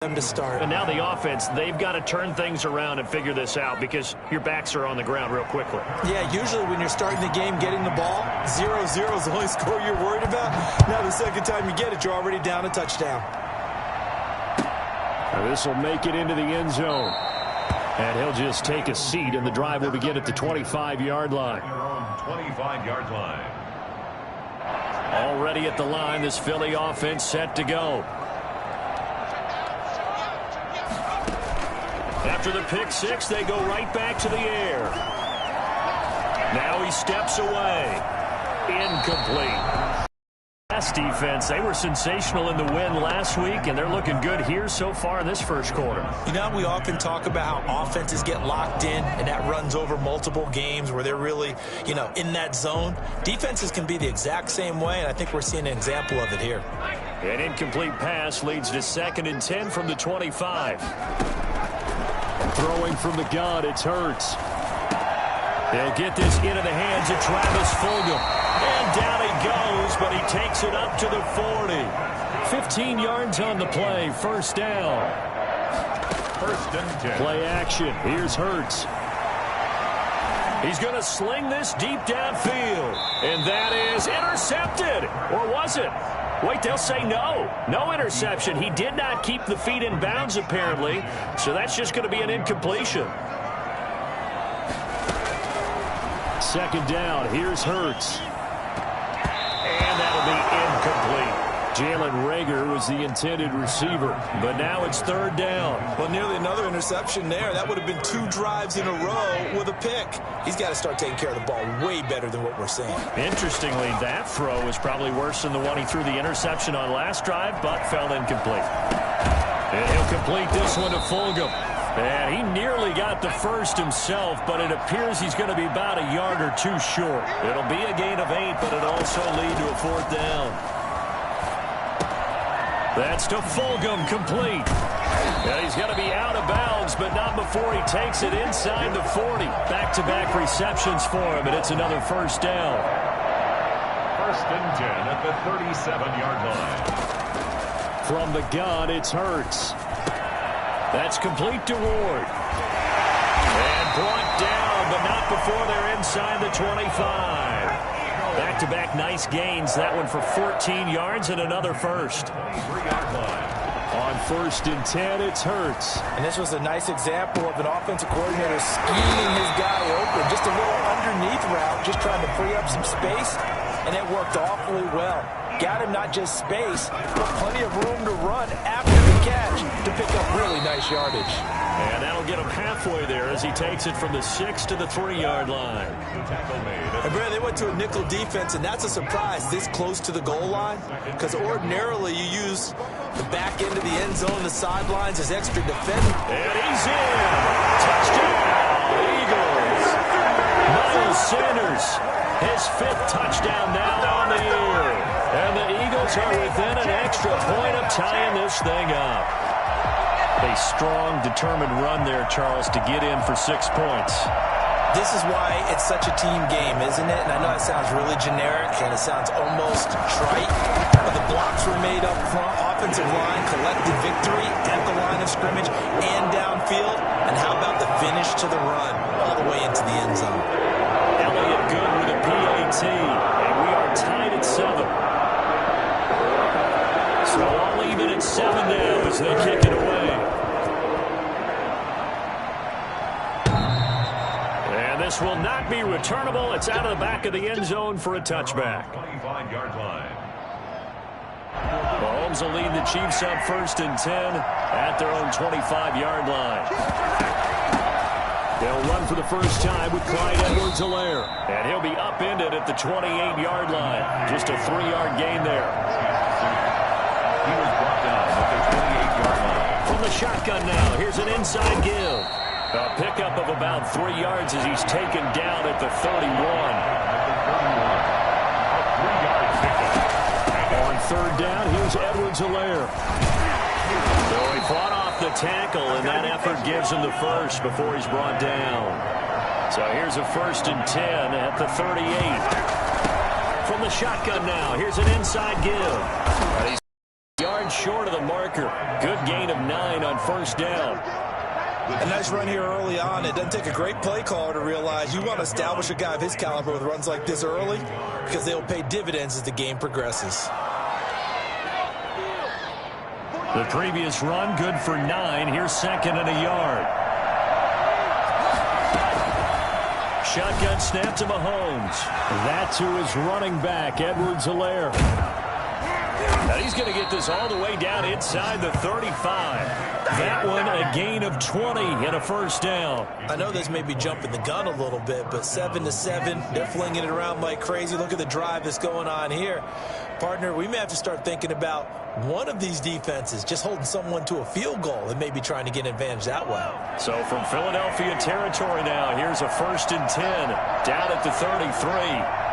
them to start. And now the offense, they've got to turn things around and figure this out because your backs are on the ground real quickly. Yeah, usually when you're starting the game, getting the ball, 0-0 is the only score you're worried about. Now the second time you get it, you're already down a touchdown. This will make it into the end zone. And he'll just take a seat, and the drive will begin at the 25-yard line. 25-yard line. Already at the line, this Philly offense set to go. After the pick six, they go right back to the air. Now he steps away. Incomplete. Last defense, they were sensational in the win last week, and they're looking good here so far in this first quarter. You know, we often talk about how offenses get locked in, and that runs over multiple games where they're really, in that zone. Defenses can be the exact same way, and I think we're seeing an example of it here. An incomplete pass leads to 2nd and 10 from the 25. Throwing from the gun, it's Hurts. They'll get this into the hands of Travis Fulgham. And down he goes, but he takes it up to the 40. 15 yards on the play, first down. 1st and 10. Play action, here's Hurts. He's going to sling this deep downfield. And that is intercepted. Or was it? Wait, they'll say no. No interception. He did not keep the feet in bounds, apparently. So that's just going to be an incompletion. 2nd down. Here's Hurts. And that'll be incomplete. Jalen Reagor was the intended receiver. But now it's 3rd down. Well, nearly another interception there. That would have been 2 drives in a row with a pick. He's got to start taking care of the ball way better than what we're seeing. Interestingly, that throw was probably worse than the one he threw the interception on last drive, but fell incomplete. And he'll complete this one to Fulgham. And he nearly got the first himself, but it appears he's going to be about a yard or 2 short. It'll be a gain of 8, but it'll also lead to a 4th down. That's to Fulgham, complete. And he's going to be out of bounds, but not before he takes it inside the 40. Back-to-back receptions for him, and it's another first down. 1st and 10 at the 37-yard line. From the gun, it's Hurts. That's complete to Ward. And brought down, but not before they're inside the 25. Back-to-back nice gains. That one for 14 yards and another first. 3-yard line. On 1st and 10, it's Hurts. And this was a nice example of an offensive coordinator scheming his guy open. Just a little underneath route, just trying to free up some space, and it worked awfully well. Got him not just space, but plenty of room to run after the catch to pick up really nice yardage. And that'll get him halfway there as he takes it from the 6 to the 3-yard line. And Brad, they went to a nickel defense, and that's a surprise this close to the goal line, because ordinarily you use the back end of the end zone, the sidelines as extra defending. And he's in. Touchdown, Eagles. Miles Sanders, his 5th touchdown now on the year. And the Eagles are within an extra point of tying this thing up. A strong, determined run there, Charles, to get in for 6 points. This is why it's such a team game, isn't it? And I know it sounds really generic and it sounds almost trite, but the blocks were made up front, offensive line, collected victory at the line of scrimmage and downfield. And how about the finish to the run all the way into the end zone? Elliott good with a PAT, and we are tied at 7. So all even at 7 now as they kick it away. And this will not be returnable. It's out of the back of the end zone for a touchback. 25-yard line. Mahomes will lead the Chiefs up 1st and 10 at their own 25-yard line. They'll run for the first time with Clyde Edwards-Helaire. And he'll be upended at the 28-yard line. Just a 3-yard gain there. He was brought down at the 28-yard line. From the shotgun now, here's an inside give. A pickup of about 3 yards as he's taken down at the 31. On 3rd down, here's Edwards-Helaire. So he fought off the tackle, and that effort gives him the first before he's brought down. So here's a 1st and 10 at the 38. From the shotgun now, here's an inside give. But he's yards short of the mark. Parker. Good gain of 9 on first down. A nice run here early on. It doesn't take a great play caller to realize you want to establish a guy of his caliber with runs like this early because they will pay dividends as the game progresses. The previous run, good for 9. Here's 2nd and a yard. Shotgun snap to Mahomes. That's who is running back, Edwards-Helaire. And he's going to get this all the way down inside the 35. That one a gain of 20 and a first down. I know this may be jumping the gun a little bit, but 7-7, they're flinging it around like crazy. Look at the drive that's going on here. Partner, we may have to start thinking about one of these defenses just holding someone to a field goal and maybe trying to get an advantage that way. So from Philadelphia territory now, here's a 1st and 10 down at the 33.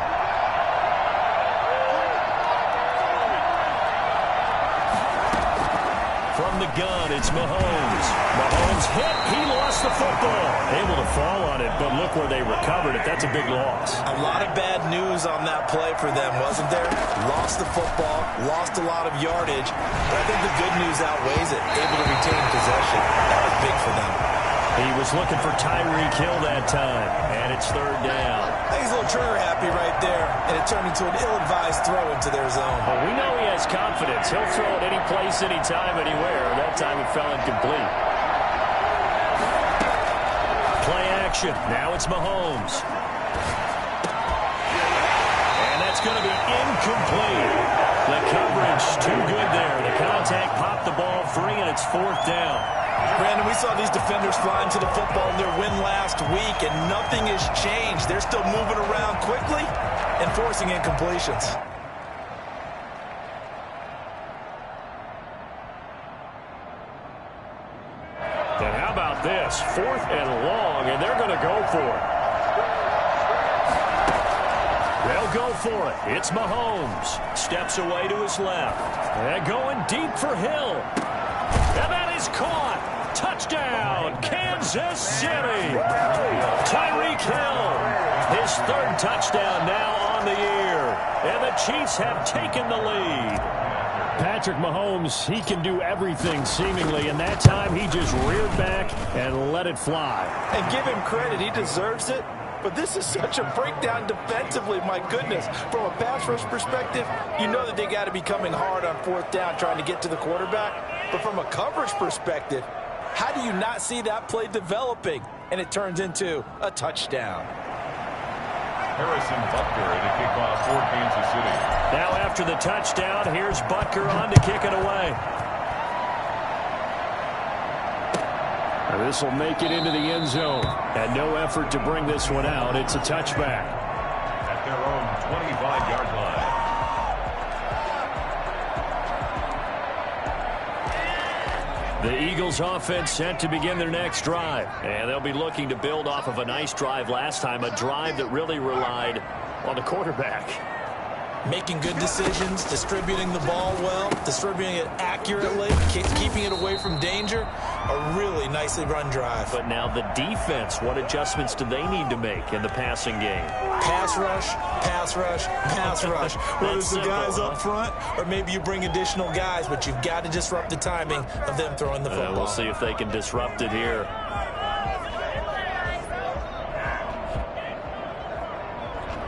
From the gun, it's Mahomes. Mahomes hit. He lost the football. Able to fall on it, but look where they recovered it. That's a big loss. A lot of bad news on that play for them, wasn't there? Lost the football, lost a lot of yardage, but I think the good news outweighs it. Able to retain possession. That was big for them. He was looking for Tyreek Hill that time, and it's 3rd down. I think he's a little trigger happy right there, and it turned into an ill-advised throw into their zone. Well, we know he has confidence. He'll throw it any place, anytime, anywhere. That time it fell incomplete. Play action. Now it's Mahomes. And that's going to be incomplete. The coverage too good there. The contact popped the ball free, and it's 4th down. Brandon, we saw these defenders flying to the football in their win last week, and nothing has changed. They're still moving around quickly and forcing incompletions. And how about this? 4th and long, and they're going to go for it. They'll go for it. It's Mahomes. Steps away to his left. And going deep for Hill. And that is caught. Touchdown, Kansas City. Tyreek Hill. His 3rd touchdown now on the year. And the Chiefs have taken the lead. Patrick Mahomes, he can do everything seemingly, and that time he just reared back and let it fly. And give him credit, he deserves it. But this is such a breakdown defensively, my goodness. From a pass rush perspective, you know that they got to be coming hard on 4th down trying to get to the quarterback. But from a coverage perspective, how do you not see that play developing? And it turns into a touchdown. Harrison Butker to kick off for Kansas City. Now after the touchdown, here's Butker on to kick it away. This will make it into the end zone. And no effort to bring this one out. It's a touchback. At their own 25-yard line. The Eagles offense set to begin their next drive. And they'll be looking to build off of a nice drive last time. A drive that really relied on the quarterback. Making good decisions, distributing the ball well, distributing it accurately, keeping it away from danger. A really nicely run drive. But now the defense, what adjustments do they need to make in the passing game? Pass rush, pass rush, pass rush. Whether it's the guys up front or maybe you bring additional guys, but you've got to disrupt the timing of them throwing the football. We'll see if they can disrupt it here.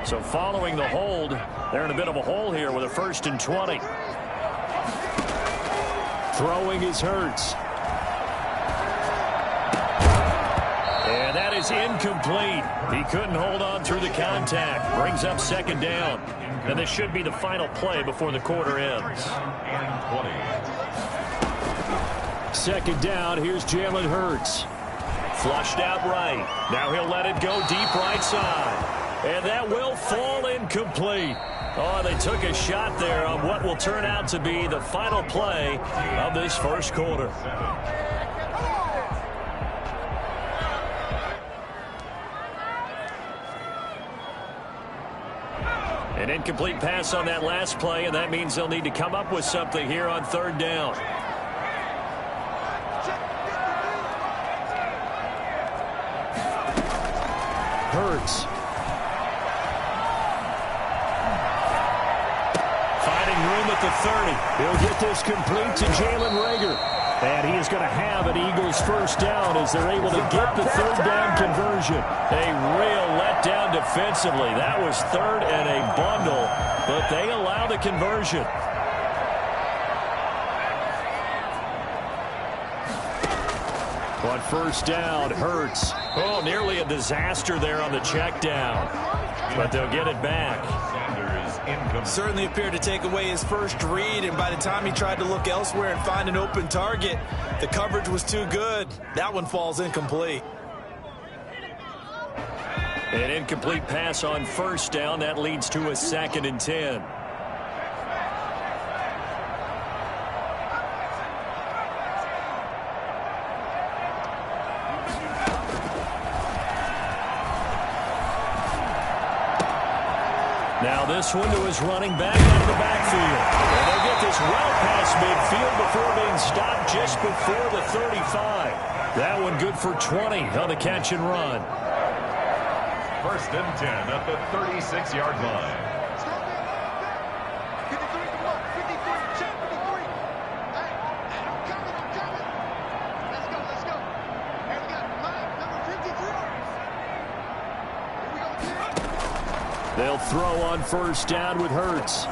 So following the hold, they're in a bit of a hole here with a 1st and 20. Throwing is Hurts. And that is incomplete. He couldn't hold on through the contact. Brings up 2nd down. And this should be the final play before the quarter ends. 2nd down, here's Jalen Hurts. Flushed out right. Now he'll let it go deep right side. And that will fall incomplete. Oh, they took a shot there on what will turn out to be the final play of this first quarter. An incomplete pass on that last play, and that means they'll need to come up with something here on 3rd down. Hurts. Finding room him at the 30. He'll get this complete to Jalen Reagor. And he is going to have an Eagles first down as they're able to get the third down conversion. A real letdown defensively. That was third and a bundle, but they allow the conversion. On first down, Hurts. Oh, nearly a disaster there on the check down, but they'll get it back. Certainly appeared to take away his first read, and by the time he tried to look elsewhere and find an open target, the coverage was too good. That one falls incomplete. An incomplete pass on first down. That leads to a 2nd and 10. Now this one to his running back out of the backfield. And they'll get this well past midfield before being stopped just before the 35. That one good for 20 on the catch and run. 1st and 10 at the 36-yard line. They'll throw on first down with Hurts.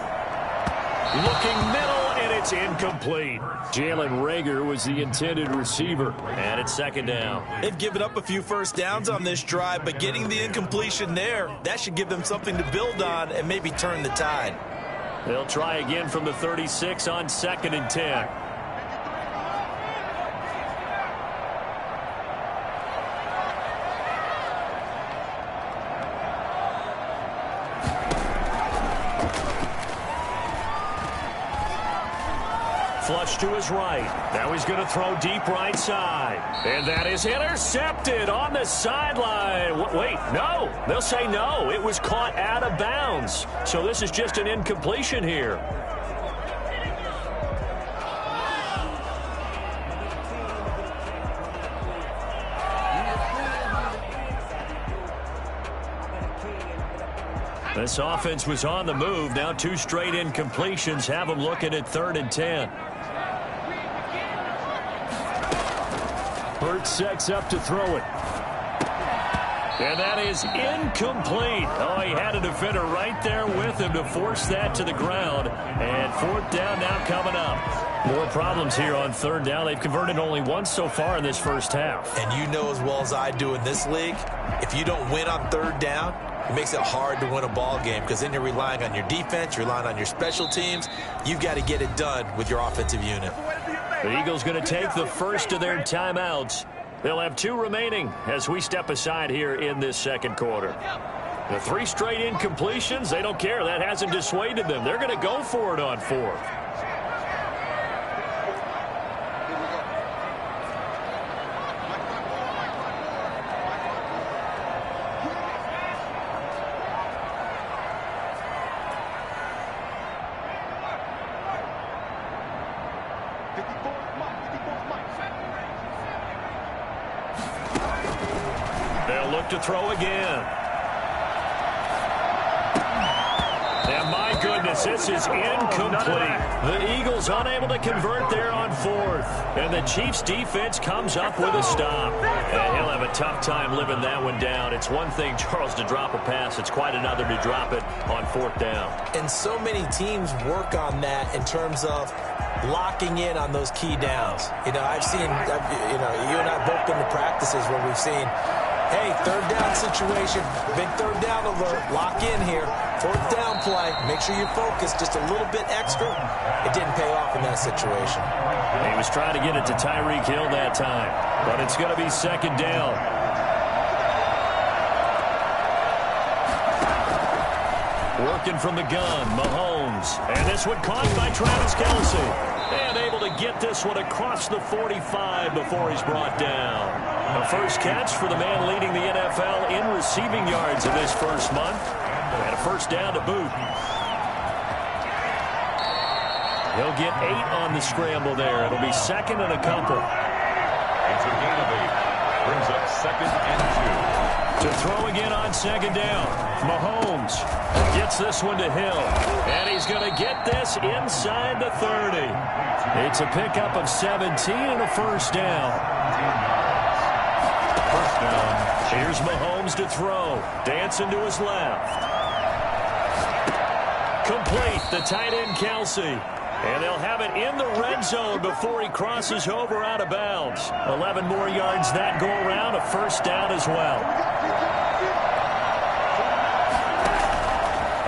Looking middle, and it's incomplete. Jalen Reagor was the intended receiver, and it's 2nd down. They've given up a few first downs on this drive, but getting the incompletion there, that should give them something to build on and maybe turn the tide. They'll try again from the 36 on 2nd and 10. Flush to his right. Now he's going to throw deep right side. And that is intercepted on the sideline. Wait, no. They'll say no. It was caught out of bounds. So this is just an incompletion here. This offense was on the move. Now 2 straight incompletions have them looking at 3rd and 10. Hurts sets up to throw it. And that is incomplete. Oh, he had a defender right there with him to force that to the ground. And 4th down now coming up. More problems here on 3rd down. They've converted only once so far in this first half. And you know as well as I do in this league, if you don't win on 3rd down, it makes it hard to win a ball game because then you're relying on your defense, you're relying on your special teams. You've got to get it done with your offensive unit. The Eagles going to take the first of their timeouts. They'll have 2 remaining as we step aside here in this 2nd quarter. The 3 straight incompletions, they don't care. That hasn't dissuaded them. They're going to go for it on 4th. They'll look to throw again. And my goodness, this is incomplete. The Eagles unable to convert there on 4th. And the Chiefs defense comes up with a stop. And he'll have a tough time living that one down. It's one thing, Charles, to drop a pass. It's quite another to drop it on 4th down. And so many teams work on that in terms of locking in on those key downs. You know, I've seen, you and I both been to practices where we've seen, hey, 3rd down situation, big 3rd down alert, lock in here, 4th down play, make sure you focus just a little bit extra. It didn't pay off in that situation. He was trying to get it to Tyreek Hill that time, but it's going to be 2nd down. Working from the gun, Mahomes. And this one caught by Travis Kelce. And able to get this one across the 45 before he's brought down. The first catch for the man leading the NFL in receiving yards in this first month. And a first down to boot. He'll get 8 on the scramble there. It'll be 2nd and a couple. It's a gain of 8. Brings up 2nd and 2. To throw again on second down. Mahomes gets this one to Hill. And he's going to get this inside the 30. It's a pickup of 17 and a first down. First down. Here's Mahomes to throw. Dancing to his left. Complete, the tight end Kelsey. And they'll have it in the red zone before he crosses over out of bounds. 11 more yards that go around, a first down as well.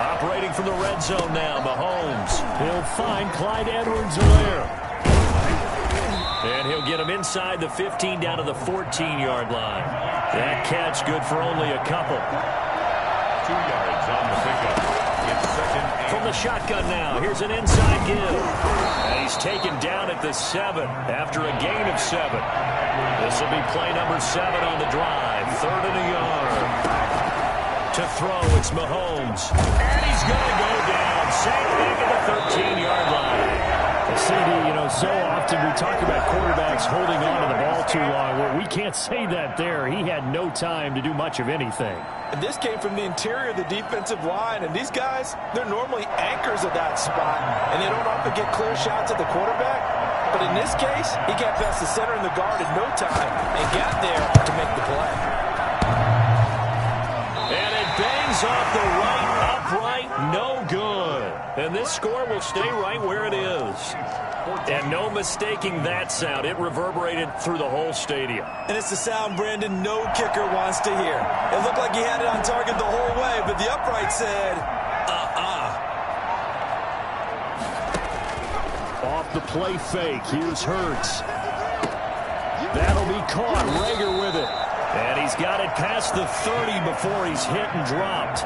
Operating from the red zone now, Mahomes. He'll find Clyde Edwards-Helaire. And he'll get him inside the 15 down to the 14-yard line. That catch good for only a couple. 2 yards on the pickup. It's second. From the shotgun now, here's an inside give. And he's taken down at the 7 after a gain of 7. This will be play number 7 on the drive. 3rd and a yard. To throw, it's Mahomes. And he's going to go down. Safe back at the 13-yard line. CD, so often we talk about quarterbacks holding on to the ball too long. Well, we can't say that there. He had no time to do much of anything. And this came from the interior of the defensive line. And these guys, they're normally anchors of that spot. And they don't often get clear shots at the quarterback. But in this case, he got past the center and the guard in no time and got there to make the play. And it bangs off the right upright. No good. And this score will stay right where it is. And no mistaking that sound. It reverberated through the whole stadium. And it's the sound, Brandon, no kicker wants to hear. It looked like he had it on target the whole way, but the upright said, Off the play fake, here's Hurts. That'll be caught. Rager with it. And he's got it past the 30 before he's hit and dropped.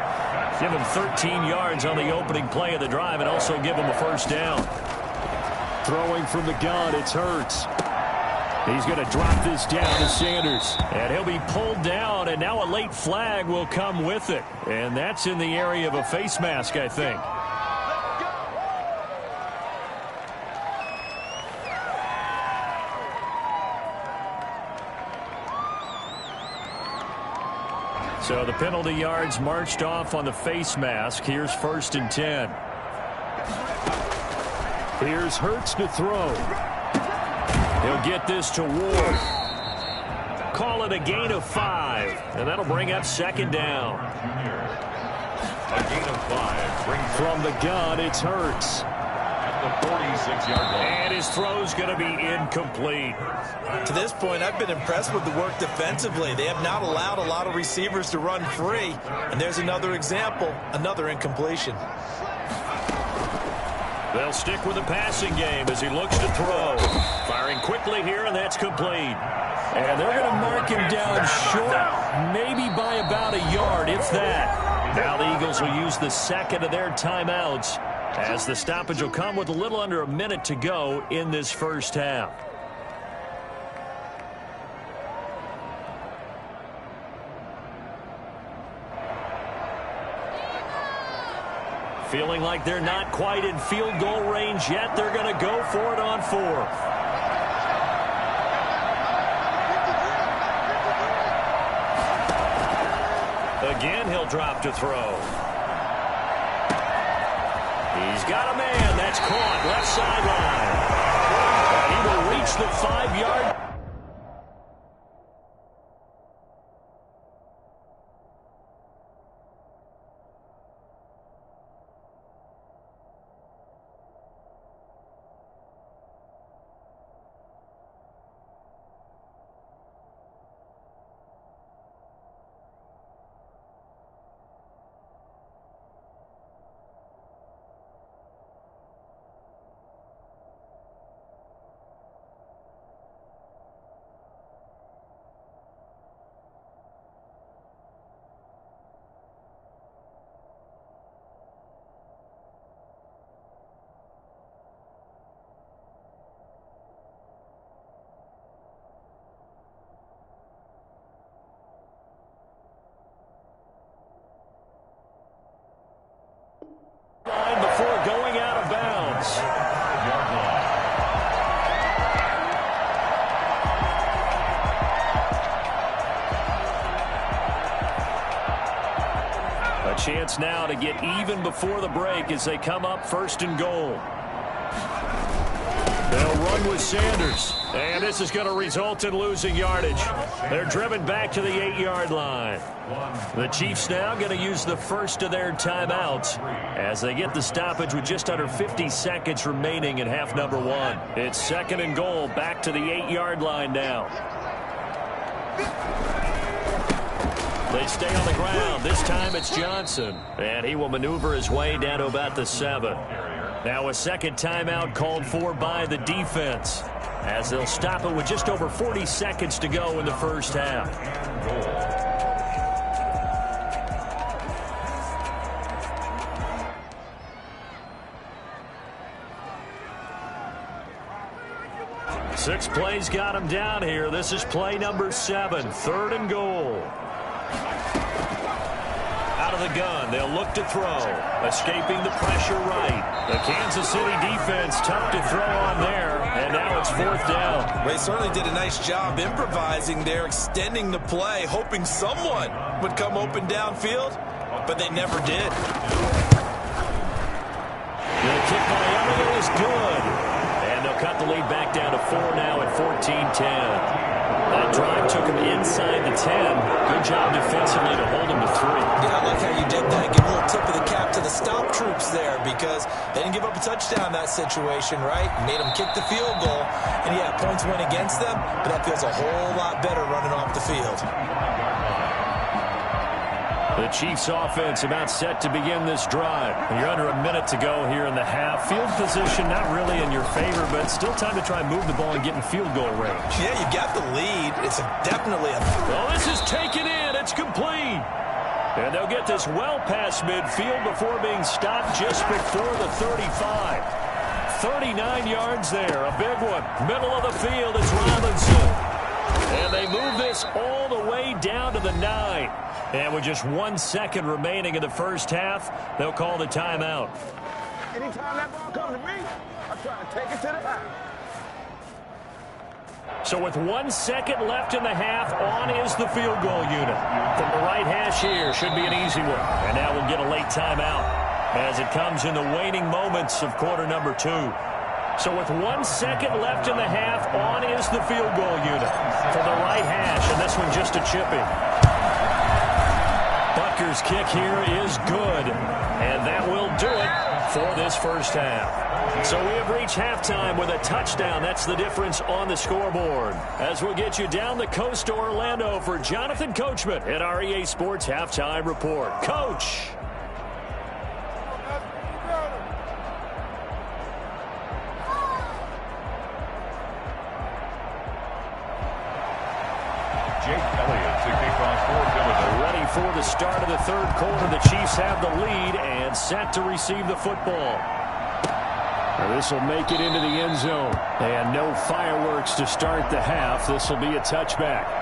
Give him 13 yards on the opening play of the drive and also give him a first down. Throwing from the gun, it's Hurts. He's going to drop this down to Sanders. And he'll be pulled down, and now a late flag will come with it. And that's in the area of a face mask, I think. So the penalty yards marched off on the face mask. Here's 1st and 10. Here's Hurts to throw. He'll get this to Ward. Call it a gain of 5. And that'll bring up 2nd down. A gain of 5 brings from the gun, it's Hurts. at the 46-yard line. And his throw's going to be incomplete. To this point, I've been impressed with the work defensively. They have not allowed a lot of receivers to run free. And there's another example, another incompletion. They'll stick with the passing game as he looks to throw. Firing quickly here, and that's complete. And they're going to mark him down short, maybe by about a yard, if that. Now the Eagles will use the second of their timeouts as the stoppage will come with a little under a minute to go in this first half. Feeling like they're not quite in field goal range yet. They're going to go for it on 4th. Again, he'll drop to throw. He's got a man. That's caught. Left sideline. And he will reach the 5-yard. chance now to get even before the break as they come up 1st and goal. They'll run with Sanders. And this is going to result in losing yardage. They're driven back to the 8-yard line. The Chiefs now going to use the first of their timeouts as they get the stoppage with just under 50 seconds remaining in half number 1. It's 2nd and goal back to the 8-yard line now. They stay on the ground. This time it's Johnson. And he will maneuver his way down to about the 7. Now a second timeout called for by the defense as they'll stop it with just over 40 seconds to go in the first half. 6 plays got him down here. This is play number 7, 3rd and goal. Out of the gun, they'll look to throw. Escaping the pressure right. The Kansas City defense tough to throw on there, and now it's 4th down. They certainly did a nice job improvising there, extending the play, hoping someone would come open downfield, but they never did. The kick by Elliott is good. And they'll cut the lead back down to 4 now at 14-10. That drive took him inside the 10. Good job defensively to hold him to 3. Yeah, I like how you did that. Give a little tip of the cap to the stop troops there because they didn't give up a touchdown in that situation, right? Made them kick the field goal. And, yeah, points went against them, but that feels a whole lot better running off the field. The Chiefs offense about set to begin this drive. You're under a minute to go here in the half. Field position not really in your favor, but still time to try and move the ball and get in field goal range. Yeah, you got the lead. It's definitely a... Well, this is taken in. It's complete. And they'll get this well past midfield before being stopped just before the 35. 39 yards there. A big one. Middle of the field, it's Robinson. And they move this all the way down to the 9. And with just 1 second remaining in the first half, they'll call the timeout. Anytime that ball comes to me, I try to take it to the house. So with 1 second left in the half, on is the field goal unit. From the right hash here, should be an easy one. And now we'll get a late timeout as it comes in the waning moments of quarter number 2. So with 1 second left in the half, on is the field goal unit. From the right hash, and this one just a chipping. Butker's kick here is good, and that will do it for this first half. So we have reached halftime with a touchdown. That's the difference on the scoreboard. As we'll get you down the coast to Orlando for Jonathan Coachman at our EA Sports Halftime Report. Coach! Ready for the start of the third quarter. The Chiefs have the lead and set to receive the football. This will make it into the end zone. And no fireworks to start the half. This will be a touchback.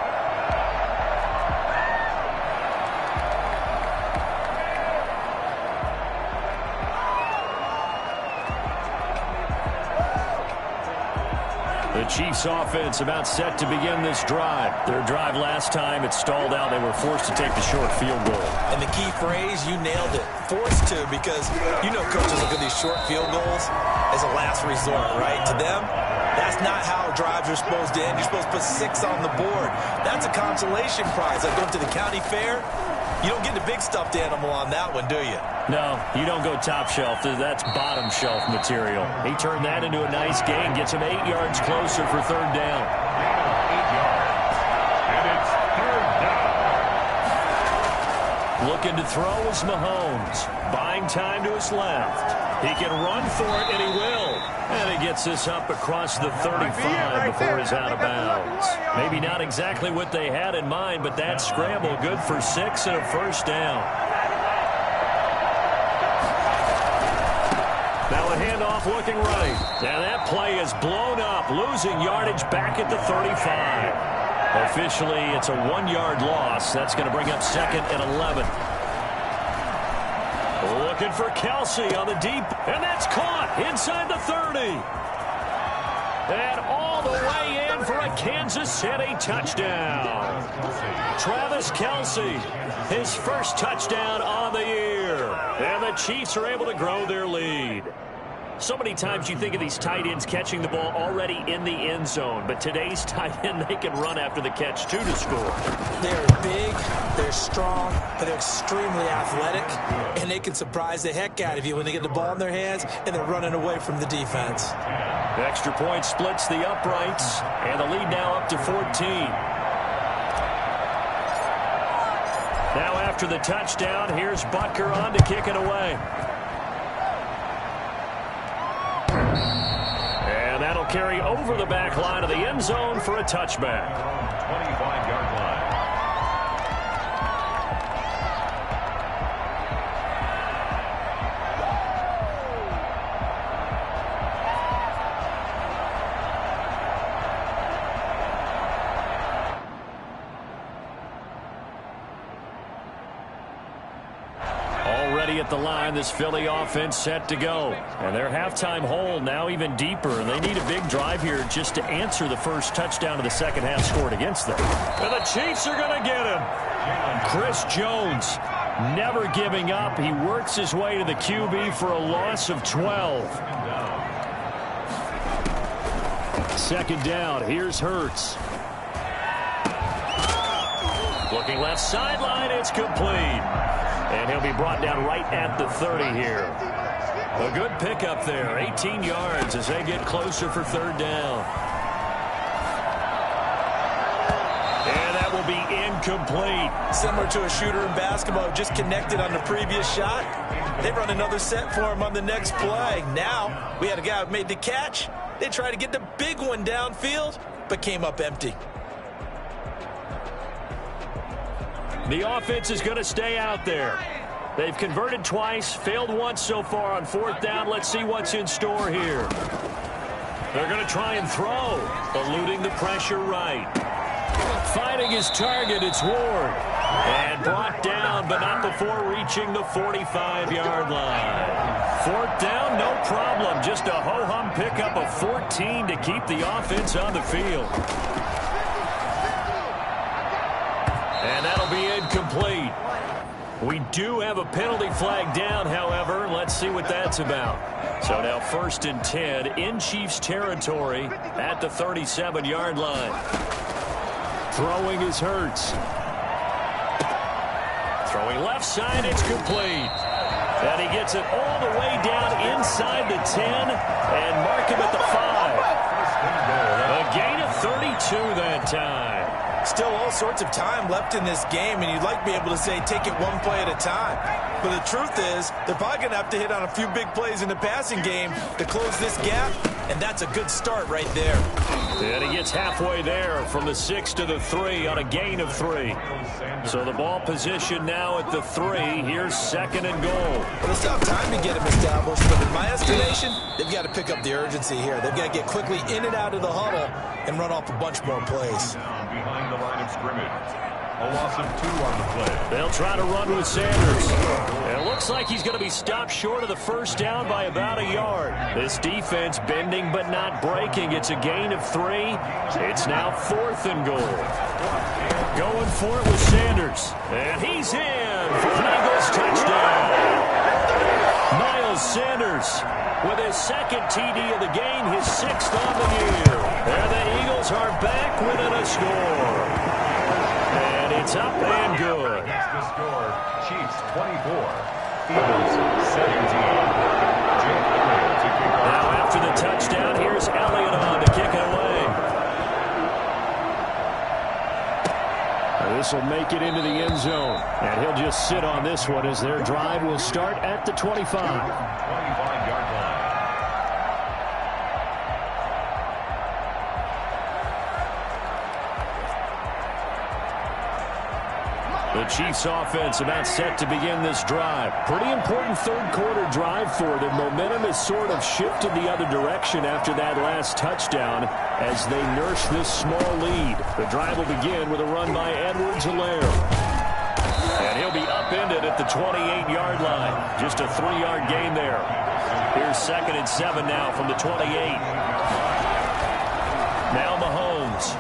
The Chiefs offense about set to begin this drive. Their drive last time, it stalled out. They were forced to take the short field goal. And the key phrase, you nailed it. Forced to, because you know coaches look at these short field goals as a last resort, right? To them, that's not how drives are supposed to end. You're supposed to put 6 on the board. That's a consolation prize. Like going to the county fair, you don't get the big stuffed animal on that one, do you? No, you don't go top shelf. That's bottom shelf material. He turned that into a nice gain, gets him 8 yards closer for third down. And it's 3rd down. Looking to throw is Mahomes. Buying time to his left. He can run for it, and he will. And he gets this up across the 35 before he's out of bounds. Maybe not exactly what they had in mind, but that scramble good for 6 and a first down. Now a handoff looking right. And that play is blown up, losing yardage back at the 35. Officially, it's a 1-yard loss. That's going to bring up 2nd and 11. Looking for Kelsey on the deep, and that's caught inside the 30. And all the way in for a Kansas City touchdown. Travis Kelce, his first touchdown on the year. And the Chiefs are able to grow their lead. So many times you think of these tight ends catching the ball already in the end zone. But today's tight end, they can run after the catch, too, to score. They're big, they're strong, but they're extremely athletic. And they can surprise the heck out of you when they get the ball in their hands and they're running away from the defense. The extra point splits the uprights. And the lead now up to 14. Now after the touchdown, here's Butker on to kick it away. And that'll carry over the back line of the end zone for a touchback. 25-yard line. At the line, this Philly offense set to go. And their halftime hole now even deeper. And they need a big drive here just to answer the first touchdown of the second half scored against them. And the Chiefs are going to get him. Chris Jones never giving up. He works his way to the QB for a loss of 12. Second down. Here's Hurts. Looking left sideline. It's complete. And he'll be brought down right at the 30 here. A good pickup there. 18 yards as they get closer for third down. And that will be incomplete. Similar to a shooter in basketball, just connected on the previous shot. They run another set for him on the next play. Now, we had a guy who made the catch. They tried to get the big one downfield, but came up empty. The offense is going to stay out there. They've converted twice, failed once so far on fourth down. Let's see what's in store here. They're going to try and throw, eluding the pressure right. Finding his target, it's Ward. And brought down, but not before reaching the 45-yard line. Fourth down, no problem. Just a ho-hum pickup of 14 to keep the offense on the field. And that'll be incomplete. We do have a penalty flag down, however. Let's see what that's about. So now 1st and 10 in Chiefs territory at the 37-yard line. Throwing is Hurts. Throwing left side, it's complete. And he gets it all the way down inside the 10 and mark him at the 5. A gain of 32 that time. Still all sorts of time left in this game, and you'd like to be able to say take it one play at a time. But the truth is, they're probably going to have to hit on a few big plays in the passing game to close this gap, and that's a good start right there. And he gets halfway there from the 6 to the 3 on a gain of 3. So the ball position now at the 3. Here's 2nd and goal. Well, they still have time to get him established, but in my estimation, they've got to pick up the urgency here. They've got to get quickly in and out of the huddle and run off a bunch more plays. Behind the line of scrimmage. A loss of 2 on the play. They'll try to run with Sanders. And it looks like he's going to be stopped short of the first down by about a yard. This defense bending but not breaking. It's a gain of 3. It's now 4th and goal. Going for it with Sanders. And he's in for an Eagles touchdown. Miles Sanders with his 2nd TD of the game, his 6th on the year. And the Eagles are back within a score. And it's up and good. That's the score. Chiefs 24, Eagles 17. Jake Elliott to kick off. Now after the touchdown, here's Elliott on to kick it away. This will make it into the end zone. And he'll just sit on this one as their drive will start at the 25. 25-yard line. The Chiefs offense about set to begin this drive. Pretty important third quarter drive for them. Momentum has sort of shifted the other direction after that last touchdown as they nurse this small lead. The drive will begin with a run by Edwards-Helaire. And he'll be upended at the 28-yard line. Just a 3-yard gain there. Here's 2nd and 7 now from the 28. Now Mahomes.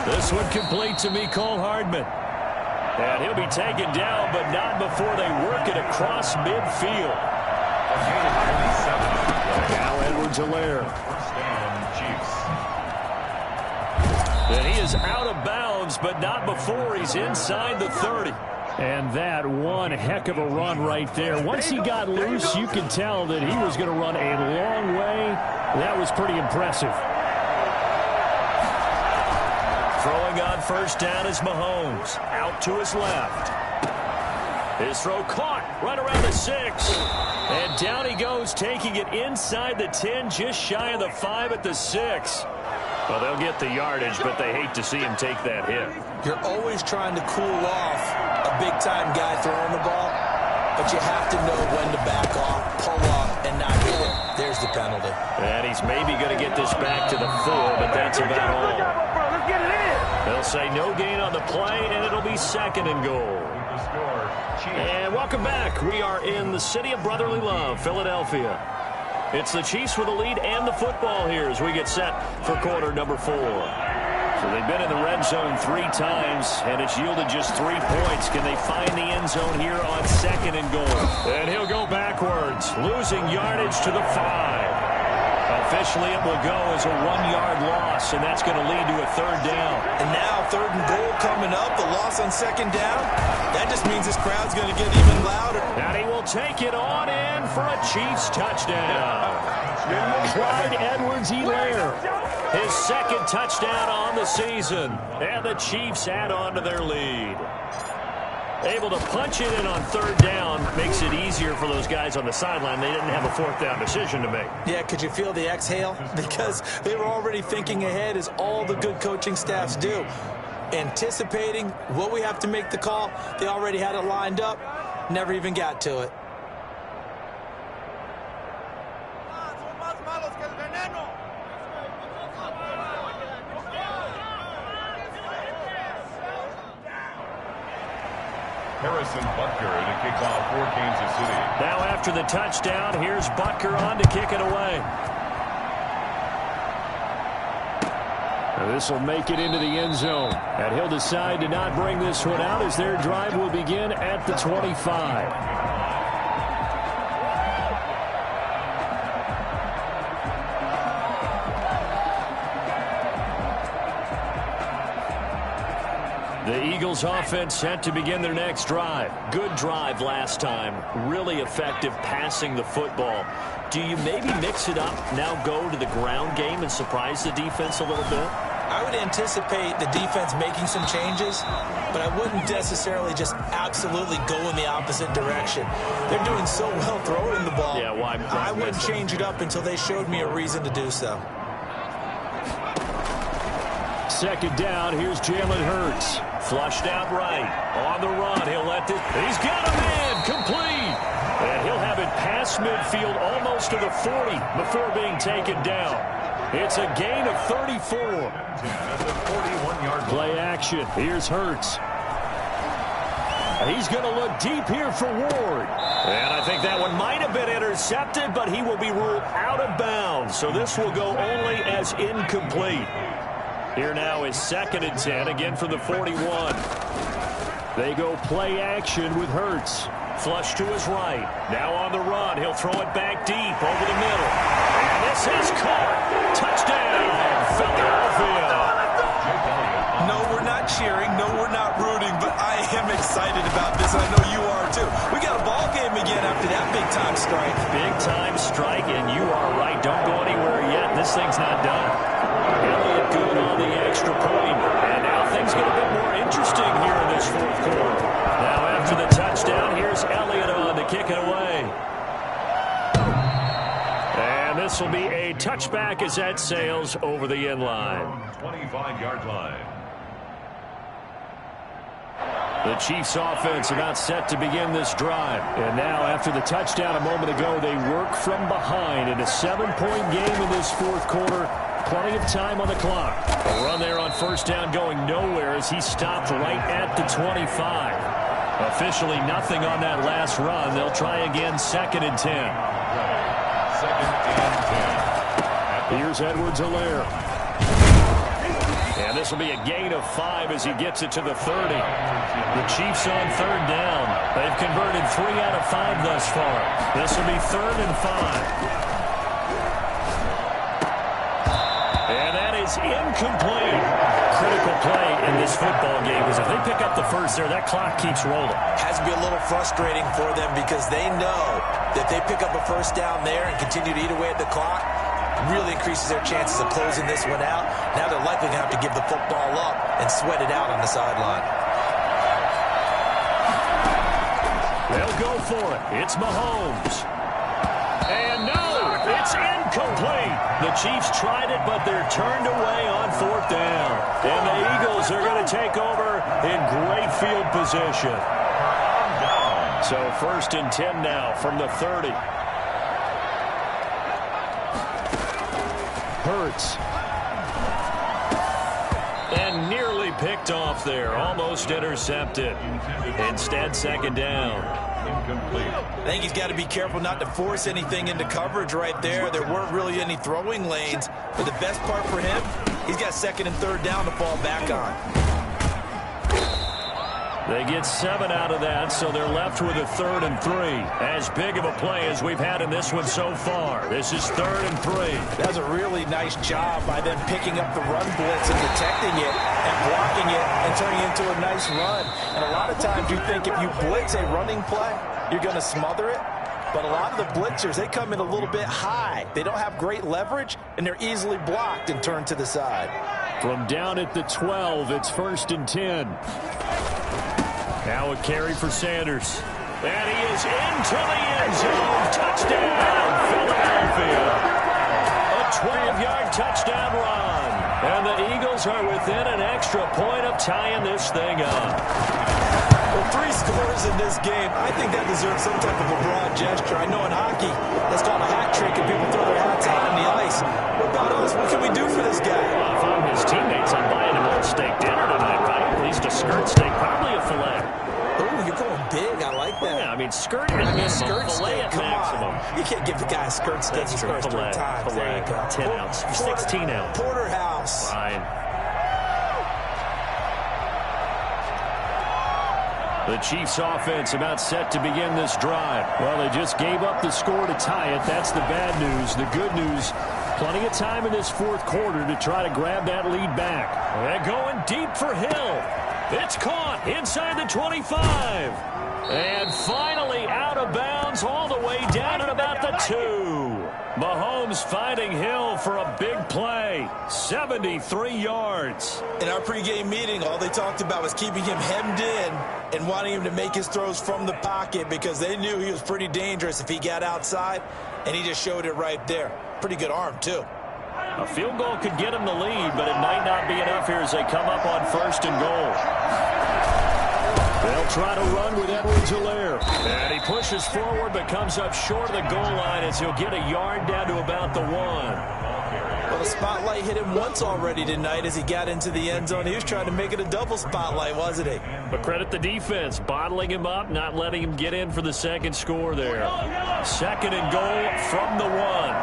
This one complete to Mecole Hardman. And he'll be taken down, but not before they work it across midfield. Now Edwards-Helaire. And he is out of bounds, but not before he's inside the 30. And that one heck of a run right there. Once he got loose, you could tell that he was going to run a long way. That was pretty impressive. Throwing on first down is Mahomes. Out to his left. His throw caught right around the 6. And down he goes, taking it inside the 10, just shy of the 5 at the 6. Well, they'll get the yardage, but they hate to see him take that hit. You're always trying to cool off a big-time guy throwing the ball, but you have to know when to back off, pull off, and not hit it. There's the penalty. And he's maybe going to get this back to the 4, but that's about all. They'll say no gain on the play, and it'll be 2nd and goal. And welcome back. We are in the city of brotherly love, Philadelphia. It's the Chiefs with the lead and the football here as we get set for quarter number 4. So they've been in the red zone 3 times, and it's yielded just 3 points. Can they find the end zone here on 2nd and goal? And he'll go backwards, losing yardage to the 5. Officially, it will go as a 1-yard loss, and that's going to lead to a 3rd down. And now 3rd and goal coming up, the loss on 2nd down. That just means this crowd's going to get even louder. And he will take it on in for a Chiefs touchdown. Clyde Edwards-Helaire, his 2nd touchdown on the season. And the Chiefs add on to their lead. Able to punch it in on 3rd down makes it easier for those guys on the sideline. They didn't have a 4th down decision to make. Yeah, could you feel the exhale? Because they were already thinking ahead, as all the good coaching staffs do. Anticipating what we have to make the call. They already had it lined up. Never even got to it. Harrison Butker to kick off for Kansas City. Now after the touchdown, here's Butker on to kick it away. This will make it into the end zone. And he'll decide to not bring this one out as their drive will begin at the 25. The Eagles offense set to begin their next drive. Good drive last time. Really effective passing the football. Do you maybe mix it up, now go to the ground game and surprise the defense a little bit? I would anticipate the defense making some changes, but I wouldn't necessarily just absolutely go in the opposite direction. They're doing so well throwing the ball. Yeah, why? I wouldn't change it up until they showed me a reason to do so. 2nd down, here's Jalen Hurts. Flushed out right. On the run, he'll let this. He's got a man, complete. And he'll have it past midfield almost to the 40 before being taken down. It's a gain of 34. Play action. Here's Hurts. He's going to look deep here for Ward. And I think that one might have been intercepted, but he will be ruled out of bounds. So this will go only as incomplete. Here now is 2nd and 10, again from the 41. They go play action with Hurts. Flush to his right. Now on the run. He'll throw it back deep over the middle. And this is caught. Touchdown, Philadelphia. No, we're not cheering. No, we're not rooting. But I am excited about this. I know you are too. We got a ball game again after that big-time strike. Big-time strike, and you are right. Don't go anywhere yet. This thing's not done. Elliott good on the extra point. And now things get a bit more interesting here in this 4th quarter. Now after the touchdown, here's Elliott on to kick it away. And this will be a touchback as that sails over the end line. 25-yard line. The Chiefs offense about set to begin this drive. And now after the touchdown a moment ago, they work from behind in a 7-point game in this 4th quarter. Plenty of time on the clock. A run there on first down going nowhere as he stopped right at the 25. Officially nothing on that last run. They'll try again 2nd and 10. 2nd and 10. Here's Edwards-Helaire. And this will be a gain of 5 as he gets it to the 30. The Chiefs on third down. They've converted 3 out of 5 thus far. This will be 3rd and 5. And that is incomplete. Critical play in this football game because if they pick up the first there, that clock keeps rolling. Has to be a little frustrating for them because they know that they pick up a first down there and continue to eat away at the clock, really increases their chances of closing this one out. Now they're likely going to have to give the football up and sweat it out on the sideline. They'll go for it. It's Mahomes. And no, it's incomplete. The Chiefs tried it, but they're turned away on 4th down. And the Eagles are going to take over in great field position. So 1st and 10 now from the 30. Hurts. And nearly picked off there. Almost intercepted. Instead, 2nd down. I think he's got to be careful not to force anything into coverage right there. There weren't really any throwing lanes. But the best part for him, he's got 2nd and 3rd down to fall back on. They get 7 out of that, so they're left with a 3rd and 3. As big of a play as we've had in this one so far. This is 3rd and 3. That was a really nice job by them picking up the run blitz and detecting it and blocking it and turning it into a nice run. And a lot of times you think if you blitz a running play, you're going to smother it. But a lot of the blitzers, they come in a little bit high. They don't have great leverage, and they're easily blocked and turned to the side. From down at the 12, it's 1st and 10. Now a carry for Sanders. And he is into the end zone. Touchdown, Philadelphia. A 12-yard touchdown run. And the Eagles are within an extra point of tying this thing up. Well, 3 scores in this game. I think that deserves some type of a broad gesture. I know in hockey, that's called a hat trick, and people throw their hats out on the ice. What about us? What can we do for this guy? Well, if I'm his teammates, I'm buying him a little steak dinner tonight, right? At least a skirt steak, probably a filet. Oh, you're going big. I like that. Yeah, I mean, skirt at minimum, skirt filet steak. at maximum. You can't give the guy a skirt steak. That's He true. scores 3 Filet, times. There you go. 10 ounce, 16 ounce. Porterhouse. Fine. The Chiefs offense about set to begin this drive. Well, they just gave up the score to tie it. That's the bad news. The good news, plenty of time in this 4th quarter to try to grab that lead back. They're going deep for Hill. It's caught inside the 25. And finally out of bounds all the way down at about the 2. Mahomes finding Hill for a big play. 73 yards. In our pregame meeting, all they talked about was keeping him hemmed in and wanting him to make his throws from the pocket because they knew he was pretty dangerous if he got outside, and he just showed it right there. Pretty good arm, too. A field goal could get him the lead, but it might not be enough here as they come up on 1st and goal. They'll try to run with Edwards-Helaire. And he pushes forward but comes up short of the goal line as he'll get a yard down to about the 1. Well, the spotlight hit him once already tonight as he got into the end zone. He was trying to make it a double spotlight, wasn't he? But credit the defense, bottling him up, not letting him get in for the 2nd score there. 2nd and goal from the 1.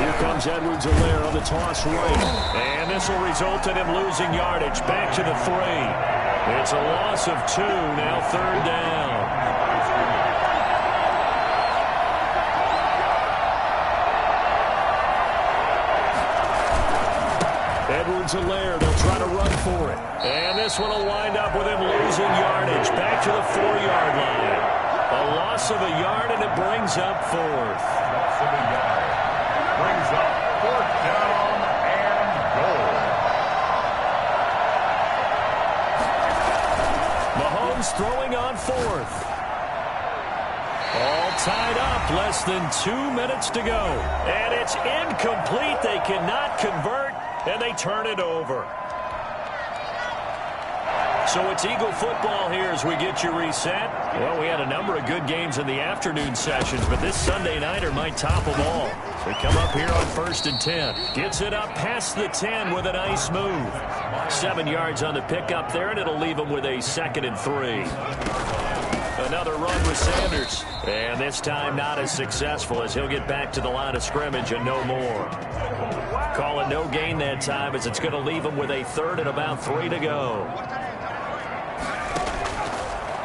Here comes Edwards-Helaire on the toss right. And this will result in him losing yardage. Back to the 3. It's a loss of 2. Now 3rd down. Edwards-Helaire, they'll try to run for it. And this one will wind up with him losing yardage. Back to the 4-yard line. A loss of a yard, and it brings up 4th. Loss of a yard. Brings up 4th down and goal. Mahomes throwing on 4th. All tied up, less than 2 minutes to go. And it's incomplete. They cannot convert, and they turn it over. So it's Eagle football here as we get you reset. Well, we had a number of good games in the afternoon sessions, but this Sunday nighter might top them all. We come up here on 1st and 10. Gets it up past the 10 with a nice move. 7 yards on the pickup there, and it'll leave them with a 2nd and 3. Another run with Sanders. And this time not as successful as he'll get back to the line of scrimmage and no more. Call it no gain that time as it's going to leave him with a 3rd and about 3 to go.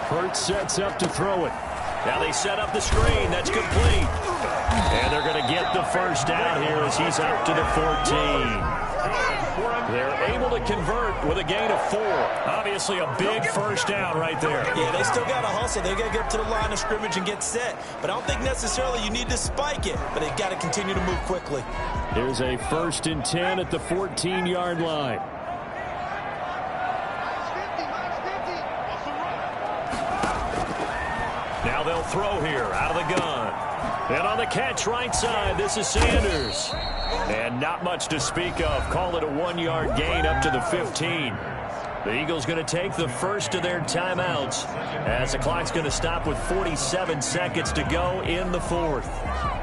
Hurts sets up to throw it. Now they set up the screen. That's complete. And they're going to get the first down here as he's up to the 14. They're able to convert with a gain of 4. Obviously a big first down right there. Yeah, they still got to hustle. They got to get up to the line of scrimmage and get set. But I don't think necessarily you need to spike it. But they got to continue to move quickly. Here's a 1st and 10 at the 14-yard line. Now they'll throw here out of the gun. And on the catch right side, this is Sanders. And not much to speak of. Call it a 1-yard gain up to the 15. The Eagles going to take the first of their timeouts as the clock's going to stop with 47 seconds to go in the 4th.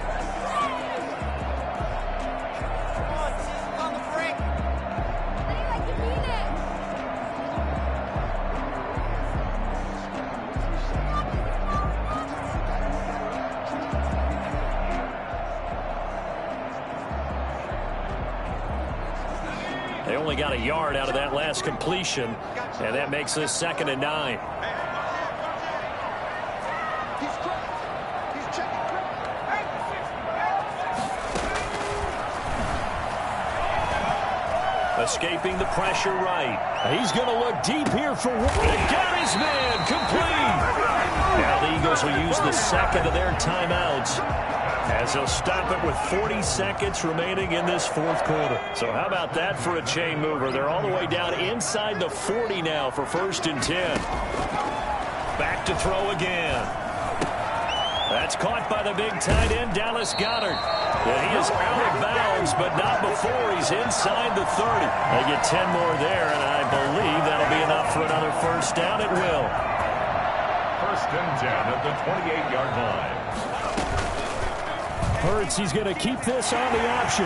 They only got a yard out of that last completion, and that makes this 2nd and 9. Escaping the pressure right. He's going to look deep here for one. And got his man complete. Now the Eagles will use the 2nd of their timeouts as they'll stop it with 40 seconds remaining in this 4th quarter. So how about that for a chain mover? They're all the way down inside the 40 now for 1st and 10. Back to throw again. That's caught by the big tight end, Dallas Goedert. And he is out of bounds, but not before he's inside the 30. They get 10 more there, and I believe that'll be enough for another first down. It will. 1st and 10 at the 28-yard line. Hurts, he's going to keep this on the option.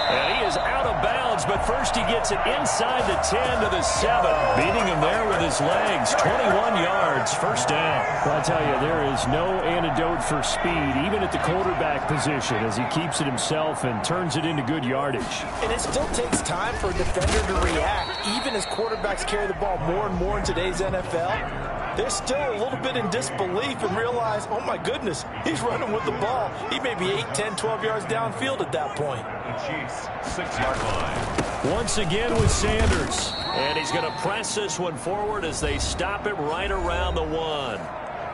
And he is out of bounds, but first he gets it inside the 10 to the 7. Beating him there with his legs. 21 yards, first down. Well, I tell you, there is no antidote for speed, even at the quarterback position, as he keeps it himself and turns it into good yardage. And it still takes time for a defender to react, even as quarterbacks carry the ball more and more in today's NFL. They're still a little bit in disbelief and realize, oh my goodness, he's running with the ball. He may be 8, 10, 12 yards downfield at that point. The Chiefs, 6-yard line. Once again with Sanders. And he's going to press this one forward as they stop it right around the 1.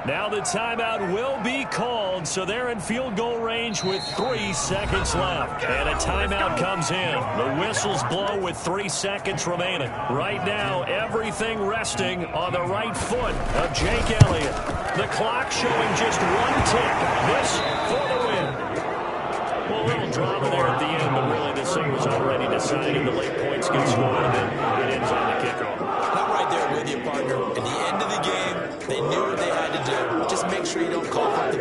Now the timeout will be called, so they're in field goal range with 3 seconds left. And a timeout comes in. The whistles blow with 3 seconds remaining. Right now, everything resting on the right foot of Jake Elliott. The clock showing just 1 tick. This for the win. Well, a little drama there at the end, but really this thing was already decided. The late points get scored, and then it ends on the kickoff. I'm right there with you, partner. At the end of the game, they knew what they had to do. Just make sure you don't cough up the